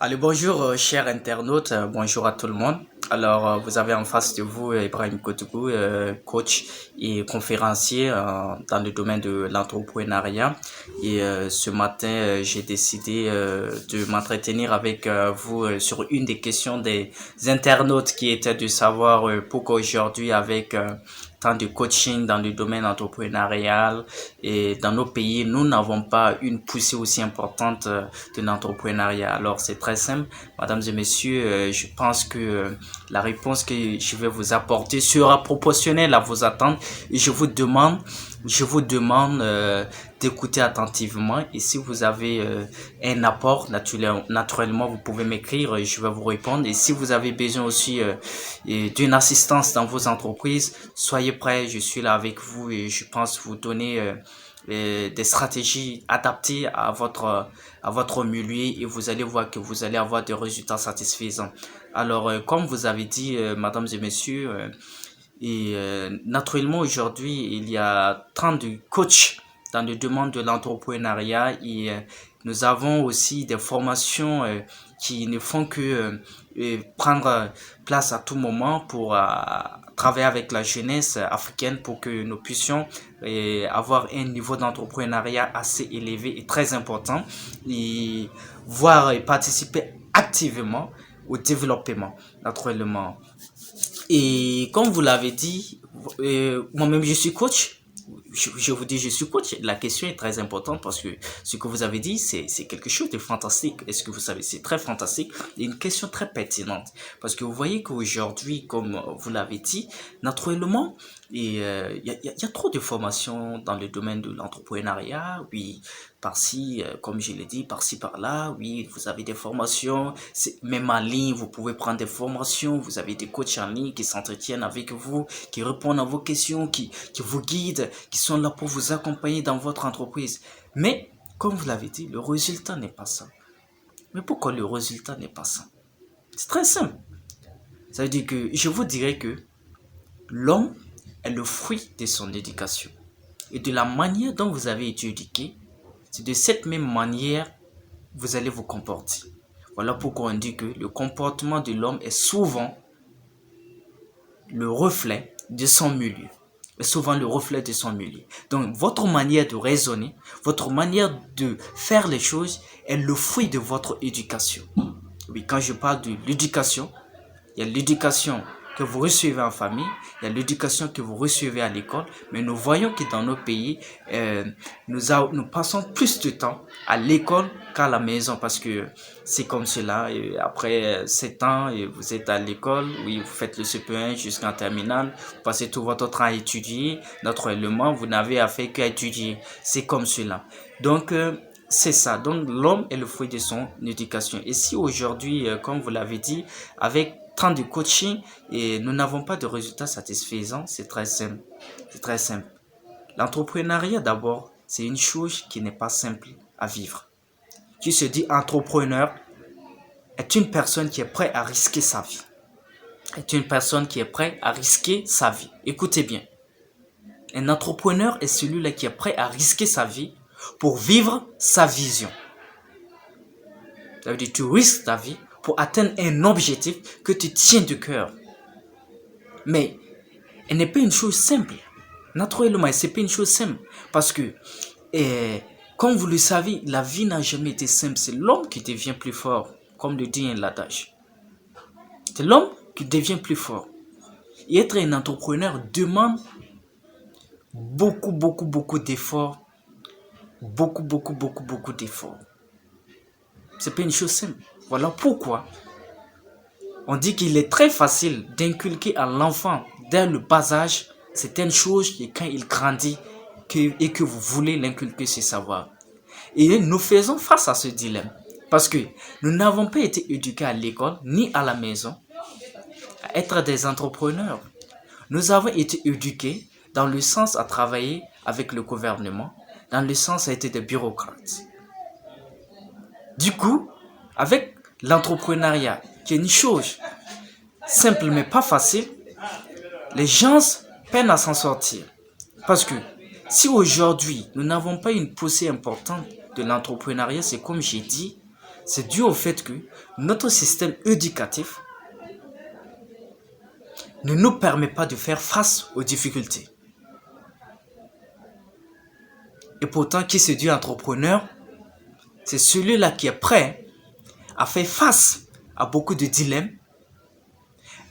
Allez, bonjour, chers internautes, bonjour à tout le monde. Alors, vous avez en face de vous Ibrahim Kotougou, coach et conférencier dans le domaine de l'entrepreneuriat. Et ce matin, j'ai décidé de m'entretenir avec vous sur une des questions des internautes qui était de savoir pourquoi aujourd'hui, avec tant de coaching dans le domaine entrepreneurial et dans nos pays, nous n'avons pas une poussée aussi importante de l'entrepreneuriat. Alors, c'est très simple, mesdames et messieurs, je pense que la réponse que je vais vous apporter sera proportionnelle à vos attentes et je vous demande d'écouter attentivement et si vous avez un apport, naturellement, vous pouvez m'écrire et je vais vous répondre. Et si vous avez besoin aussi d'une assistance dans vos entreprises, soyez prêts, je suis là avec vous et je pense vous donner des stratégies adaptées à votre milieu et vous allez voir que vous allez avoir des résultats satisfaisants. Alors, comme vous avez dit, mesdames et messieurs, naturellement aujourd'hui, il y a tant de coachs dans le domaine de l'entrepreneuriat et nous avons aussi des formations qui ne font que prendre place à tout moment pour travailler avec la jeunesse africaine pour que nous puissions avoir un niveau d'entrepreneuriat assez élevé et très important et voir et participer activement au développement, naturellement. Et comme vous l'avez dit, moi-même je suis coach. Je vous dis, je suis coach. La question est très importante parce que ce que vous avez dit, c'est quelque chose de fantastique. Est-ce que vous savez, c'est très fantastique et une question très pertinente. Parce que vous voyez qu'aujourd'hui, comme vous l'avez dit, naturellement, il y a trop de formations dans le domaine de l'entrepreneuriat. Oui, par-ci, comme je l'ai dit, par-ci, par-là. Oui, vous avez des formations. Même en ligne, vous pouvez prendre des formations. Vous avez des coachs en ligne qui s'entretiennent avec vous, qui répondent à vos questions, qui vous guident, qui sont là pour vous accompagner dans votre entreprise. Mais, comme vous l'avez dit, le résultat n'est pas ça. Mais pourquoi le résultat n'est pas ça? C'est très simple. Ça veut dire que je vous dirais que l'homme est le fruit de son éducation. Et de la manière dont vous avez été éduqué, c'est de cette même manière que vous allez vous comporter. Voilà pourquoi on dit que le comportement de l'homme est souvent le reflet de son milieu. Est souvent le reflet de son milieu. Donc, votre manière de raisonner, votre manière de faire les choses est le fruit de votre éducation. Oui, quand je parle de l'éducation, il y a l'éducation que vous recevez en famille, il y a l'éducation que vous recevez à l'école, mais nous voyons que dans nos pays, nous passons plus de temps à l'école qu'à la maison parce que c'est comme cela. Et après 7 ans, et vous êtes à l'école, oui, vous faites le CP1 jusqu'en terminale, vous passez tout votre temps à étudier. Naturellement, vous n'avez à faire qu'à étudier. C'est comme cela. Donc, c'est ça. Donc, l'homme est le fruit de son éducation. Et si aujourd'hui, comme vous l'avez dit, avec tant de coaching et nous n'avons pas de résultats satisfaisants, c'est très simple. C'est très simple. L'entrepreneuriat, d'abord, c'est une chose qui n'est pas simple à vivre. Qui se dit entrepreneur est une personne qui est prête à risquer sa vie. Est une personne qui est prête à risquer sa vie. Écoutez bien. Un entrepreneur est celui-là qui est prêt à risquer sa vie pour vivre sa vision. Ça veut dire que tu risques ta vie pour atteindre un objectif que tu tiens de cœur. Mais elle n'est pas une chose simple. Naturellement, ce n'est pas une chose simple. Parce que, comme vous le savez, la vie n'a jamais été simple. C'est l'homme qui devient plus fort, comme le dit l'adage. C'est l'homme qui devient plus fort. Et être un entrepreneur demande beaucoup, beaucoup, beaucoup d'efforts. Beaucoup, beaucoup, beaucoup, beaucoup d'efforts. C'est pas une chose simple. Voilà pourquoi on dit qu'il est très facile d'inculquer à l'enfant dès le bas âge certaines choses et quand il grandit et que vous voulez l'inculquer ce savoir. Et nous faisons face à ce dilemme parce que nous n'avons pas été éduqués à l'école ni à la maison à être des entrepreneurs. Nous avons été éduqués dans le sens à travailler avec le gouvernement, dans le sens à être des bureaucrates. Du coup, avec l'entrepreneuriat, qui est une chose simple mais pas facile, les gens peinent à s'en sortir. Parce que si aujourd'hui, nous n'avons pas une poussée importante de l'entrepreneuriat, c'est comme j'ai dit, C'est dû au fait que notre système éducatif ne nous permet pas de faire face aux difficultés. Et pourtant, qui se dit entrepreneur, c'est celui-là qui est prêt à faire face à beaucoup de dilemmes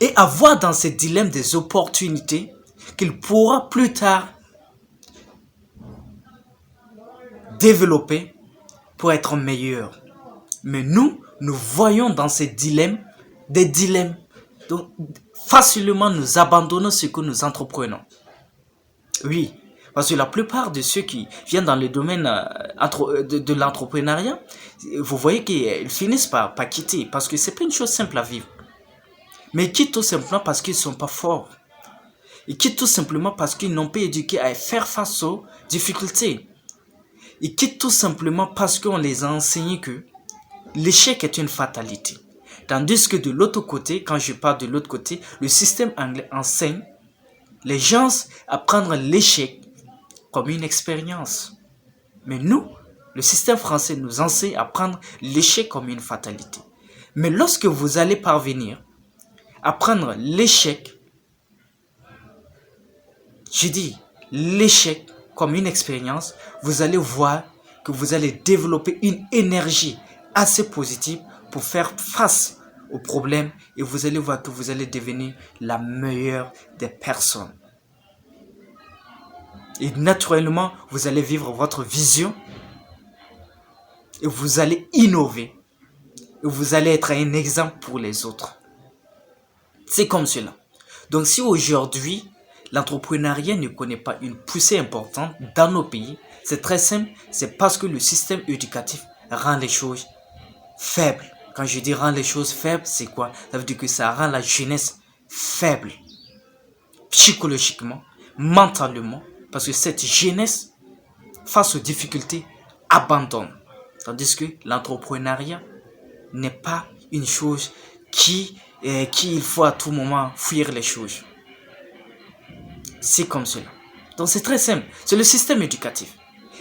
et à voir dans ces dilemmes des opportunités qu'il pourra plus tard développer pour être meilleur. Mais nous voyons dans ces dilemmes des dilemmes. Donc, facilement, nous abandonnons ce que nous entreprenons. Oui, parce que la plupart de ceux qui viennent dans le domaine de l'entrepreneuriat, vous voyez qu'ils finissent par quitter, parce que c'est pas une chose simple à vivre. Mais ils quittent tout simplement parce qu'ils ne sont pas forts. Ils quittent tout simplement parce qu'ils n'ont pas éduqué à faire face aux difficultés. Ils quittent tout simplement parce qu'on les a enseigné que l'échec est une fatalité. Tandis que de l'autre côté, quand je parle de l'autre côté, le système anglais enseigne les gens à prendre l'échec comme une expérience. Mais nous, le système français nous enseigne à prendre l'échec comme une fatalité. Mais lorsque vous allez parvenir à prendre l'échec, je dis l'échec comme une expérience, vous allez voir que vous allez développer une énergie assez positive pour faire face aux problèmes et vous allez voir que vous allez devenir la meilleure des personnes. Et naturellement, vous allez vivre votre vision et vous allez innover et vous allez être un exemple pour les autres. C'est comme cela. Donc si aujourd'hui, l'entrepreneuriat ne connaît pas une poussée importante dans nos pays, c'est très simple, c'est parce que le système éducatif rend les choses faibles. Quand je dis rend les choses faibles, c'est quoi? Ça veut dire que ça rend la jeunesse faible, psychologiquement, mentalement, parce que cette jeunesse, face aux difficultés, abandonne. Tandis que l'entrepreneuriat n'est pas une chose qui il faut à tout moment fuir les choses. C'est comme cela. Donc c'est très simple. C'est le système éducatif.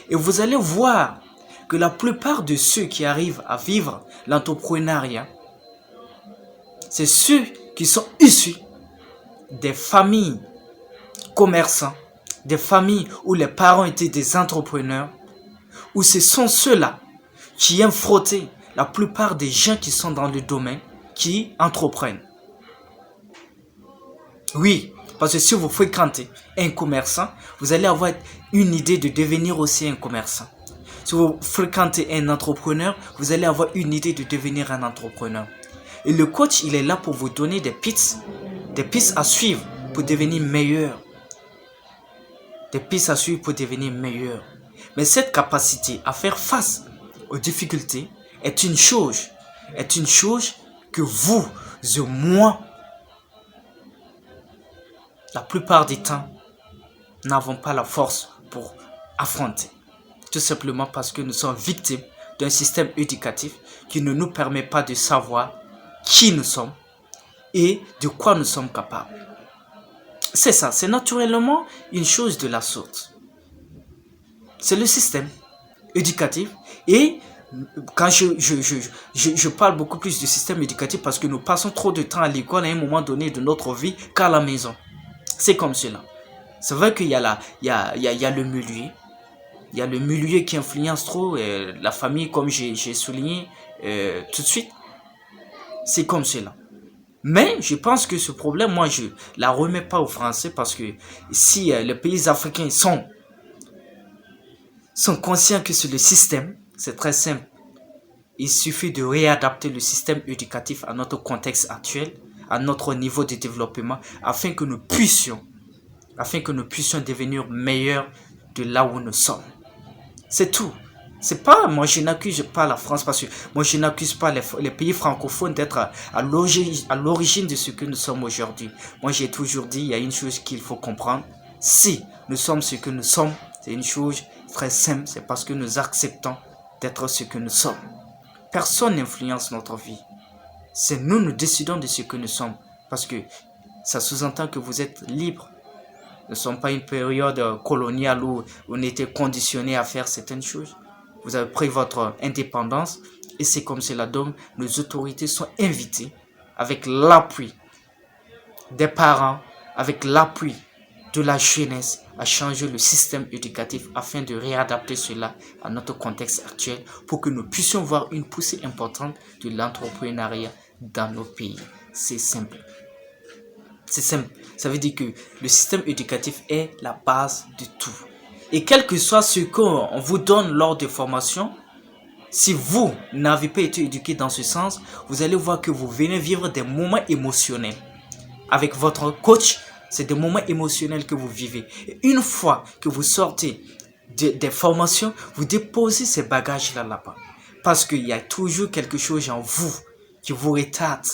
Et vous allez voir que la plupart de ceux qui arrivent à vivre l'entrepreneuriat, c'est ceux qui sont issus des familles commerçants, des familles où les parents étaient des entrepreneurs, où ce sont ceux-là qui aiment frotter la plupart des gens qui sont dans le domaine, qui entreprennent. Oui, parce que si vous fréquentez un commerçant, vous allez avoir une idée de devenir aussi un commerçant. Si vous fréquentez un entrepreneur, vous allez avoir une idée de devenir un entrepreneur. Et le coach, il est là pour vous donner des pistes à suivre pour devenir meilleur. Des pistes à suivre pour devenir meilleur. Mais cette capacité à faire face aux difficultés est une chose que vous et moi, la plupart du temps, n'avons pas la force pour affronter. Tout simplement parce que nous sommes victimes d'un système éducatif qui ne nous permet pas de savoir qui nous sommes et de quoi nous sommes capables. C'est ça, c'est naturellement une chose de la sorte. C'est le système éducatif et quand je parle beaucoup plus du système éducatif parce que nous passons trop de temps à l'école à un moment donné de notre vie qu'à la maison. C'est comme cela. C'est vrai qu'il y a le milieu. Il y a le milieu qui influence trop la famille, comme j'ai souligné tout de suite. C'est comme cela. Mais je pense que ce problème, moi, je ne la remets pas aux Français parce que si les pays africains sont conscients que c'est le système, c'est très simple. Il suffit de réadapter le système éducatif à notre contexte actuel, à notre niveau de développement, afin que nous puissions devenir meilleurs de là où nous sommes. C'est tout. C'est pas, moi je n'accuse pas la France parce que moi je n'accuse pas les pays francophones d'être à l'origine de ce que nous sommes aujourd'hui. Moi j'ai toujours dit, il y a une chose qu'il faut comprendre. Si nous sommes ce que nous sommes, c'est une chose très simple, c'est parce que nous acceptons d'être ce que nous sommes. Personne n'influence notre vie. C'est nous décidons de ce que nous sommes. Parce que ça sous-entend que vous êtes libre. Nous ne sommes pas une période coloniale où on était conditionné à faire certaines choses. Vous avez pris votre indépendance Et c'est comme cela. Donc, nos autorités sont invitées avec l'appui des parents, avec l'appui de la jeunesse, à changer le système éducatif afin de réadapter cela à notre contexte actuel pour que nous puissions voir une poussée importante de l'entrepreneuriat dans nos pays. C'est simple. C'est simple. Ça veut dire que le système éducatif est la base de tout. Et quel que soit ce qu'on vous donne lors de formation, si vous n'avez pas été éduqué dans ce sens, vous allez voir que vous venez vivre des moments émotionnels. Avec votre coach, c'est des moments émotionnels que vous vivez. Et une fois que vous sortez des formations, vous déposez ces bagages là-bas. Parce qu'il y a toujours quelque chose en vous qui vous retarde.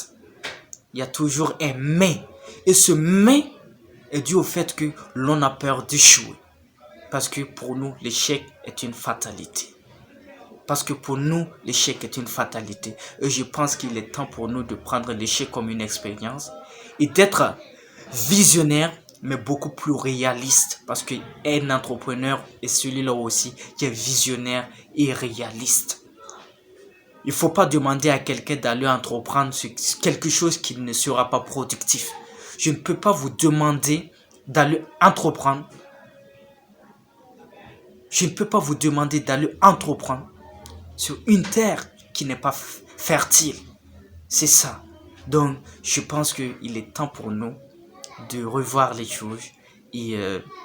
Il y a toujours un mais. Et ce mais est dû au fait que l'on a peur d'échouer. Parce que pour nous, l'échec est une fatalité. Parce que pour nous, l'échec est une fatalité. Et je pense qu'il est temps pour nous de prendre l'échec comme une expérience et d'être visionnaire, mais beaucoup plus réaliste. Parce qu'un entrepreneur est celui-là aussi qui est visionnaire et réaliste. Il ne faut pas demander à quelqu'un d'aller entreprendre quelque chose qui ne sera pas productif. Je ne peux pas vous demander d'aller entreprendre. Je ne peux pas vous demander d'aller entreprendre sur une terre qui n'est pas fertile. C'est ça. Donc, je pense qu'il est temps pour nous de revoir les choses et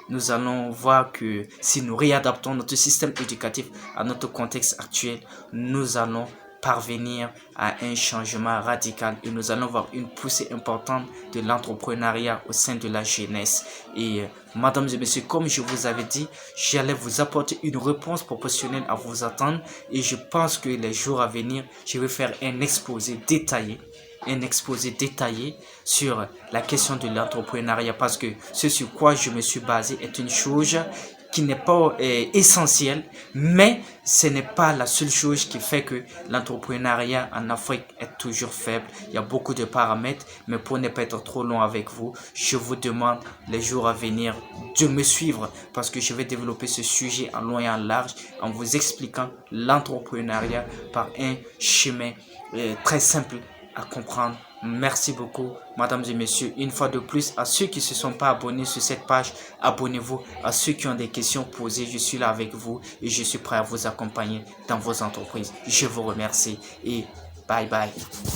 nous allons voir que si nous réadaptons notre système éducatif à notre contexte actuel, nous allons parvenir à un changement radical et nous allons voir une poussée importante de l'entrepreneuriat au sein de la jeunesse. Et mesdames et messieurs, comme je vous avais dit, j'allais vous apporter une réponse proportionnelle à vos attentes et je pense que les jours à venir, je vais faire un exposé détaillé sur la question de l'entrepreneuriat parce que ce sur quoi je me suis basé est une chose qui n'est pas essentielle, mais ce n'est pas la seule chose qui fait que l'entrepreneuriat en Afrique est toujours faible. Il y a beaucoup de paramètres, mais pour ne pas être trop long avec vous, je vous demande les jours à venir de me suivre parce que je vais développer ce sujet en long et en large en vous expliquant l'entrepreneuriat par un chemin très simple à comprendre. Merci beaucoup, mesdames et messieurs. Une fois de plus, à ceux qui ne se sont pas abonnés sur cette page, abonnez-vous. À ceux qui ont des questions posées, je suis là avec vous et je suis prêt à vous accompagner dans vos entreprises. Je vous remercie et bye bye.